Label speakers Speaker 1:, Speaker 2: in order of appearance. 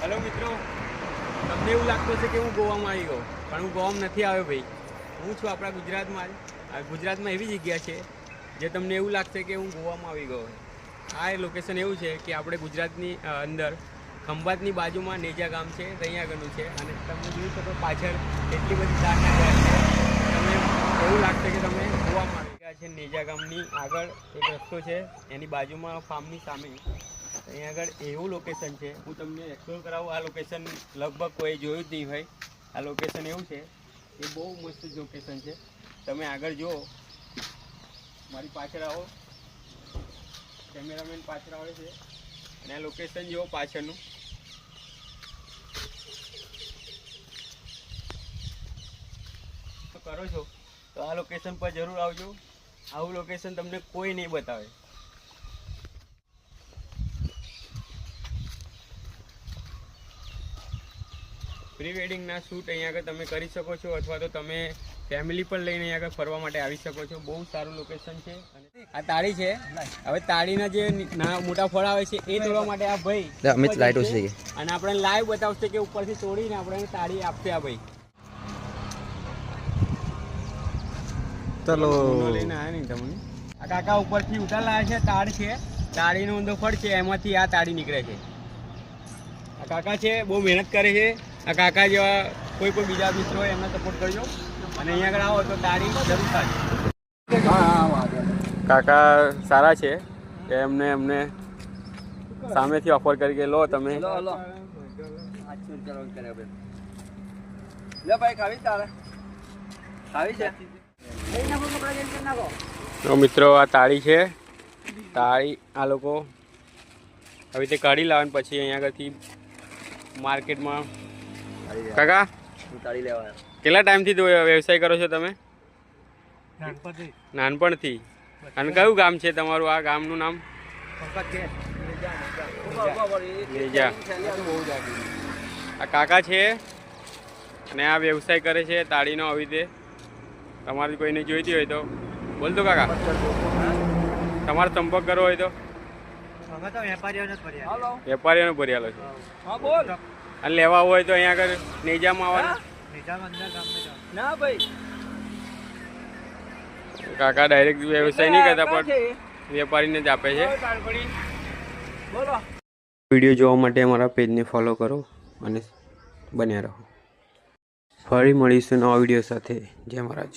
Speaker 1: Hello मित्रों, તમને એવું લાગતું હશે કે હું ગોવામાં આવી ગયો, પણ હું ગોવામાં નથી આવ્યો ભાઈ। હું છું આપણા ગુજરાતમાં જ। ગુજરાતમાં એવી જગ્યા છે જે તમને એવું લાગશે કે હું ગોવામાં આવી ગયો। આ લોકેશન એવું છે કે આપણે ગુજરાતની અંદર ખંભાતની બાજુમાં નેજા ગામ છે, ત્યાં આગળનું છે। અને તમે જોઈ શકો પાછળ એટલી બધી તારના ઘર છે, તમને એવું લાગશે કે તમે ગોવામાં આવી ગયા છે। નેજા ગામની આગળ એક રસ્તો છે, એની બાજુમાં ફાર્મની સામે અહીંયા આગળ એવું લોકેશન છે। હું તમને એક્સપ્લોર કરાવું। આ લોકેશન લગભગ કોઈ જોયું જ નહીં હોય। આ લોકેશન એવું છે એ બહુ મસ્ત લોકેશન છે। તમે આગળ જુઓ, મારી પાછળ આવો, કેમેરામેન પાછળ આવે છે અને આ લોકેશન જુઓ પાછળનું। કરો છો તો આ લોકેશન પર જરૂર આવજો। આવું લોકેશન તમને કોઈ નહીં બતાવે। પ્રી વેડિંગના શૂટ અહીંયા આગળ તમે કરી શકો છો, અથવા તો તમે ફેમિલી પણ લઈને અહીંયા આગળ ફરવા માટે આવી શકો છો। બહુ સારું લોકેશન છે। અને આ તાળી છે। હવે તાળીના જે મોટા ફળ આવે છે એ તોડવા માટે આ ભાઈ અમિત લાઈટો છે અને આપણે લાઈવ બતાવશે કે ઉપરથી તોડીને આપણે તાળી આપશે આ ભાઈ।
Speaker 2: ચલો
Speaker 1: લઈને આવ્યા નહીં તમને। આ કાકા ઉપરથી ઉતાર લાવ્યા છે, તાળ છે, તાળીનો ઊંધો ફળ છે, એમાંથી આ તાળી નીકળે છે। આ કાકા છે, બહુ મહેનત કરે છે। આ કાકા જેવા કોઈ પણ બીજા મિત્રો હોય એમને સપોર્ટ કરજો અને અહીંયા આગળ આવો તો તાળી જરૂર થાય। કાકા સારા છે, એમને સામેથી ઓફર કરી કે લો તમે તો મિત્રો આ તાળી છે। તાળી આ લોકો આવી રીતે કાઢી લાવે પછી અહીંયા આગળથી માર્કેટમાં। કાકા તાળી લેવા કેટલા ટાઈમથી વ્યવસાય કરો છો તમે? નાનપણથી। અને કયું ગામ છે તમારું? આ ગામનું નામ નેજા। આ કાકા છે અને આ વ્યવસાય કરે છે તાળીનો। આવી રીતે તમારે કોઈને જોઈતી હોય તો બોલ દો કાકા, તમારો સંપર્ક કરવો હોય તો। વેપારીઓનો ભર્યાલો છે અને લેવા હોય તો અહીંયા આગળ નેજામાં આવવાનું। કાકા ડાયરેક્ટ વ્યવસાય નહીં કરતા, પણ વેપારીને જ આપે છે। વિડીયો જોવા માટે અમારા પેજને ફોલો કરો અને બન્યા રહો। ફરી મળીશું નવા વિડીયો સાથે। જય મહારાજ।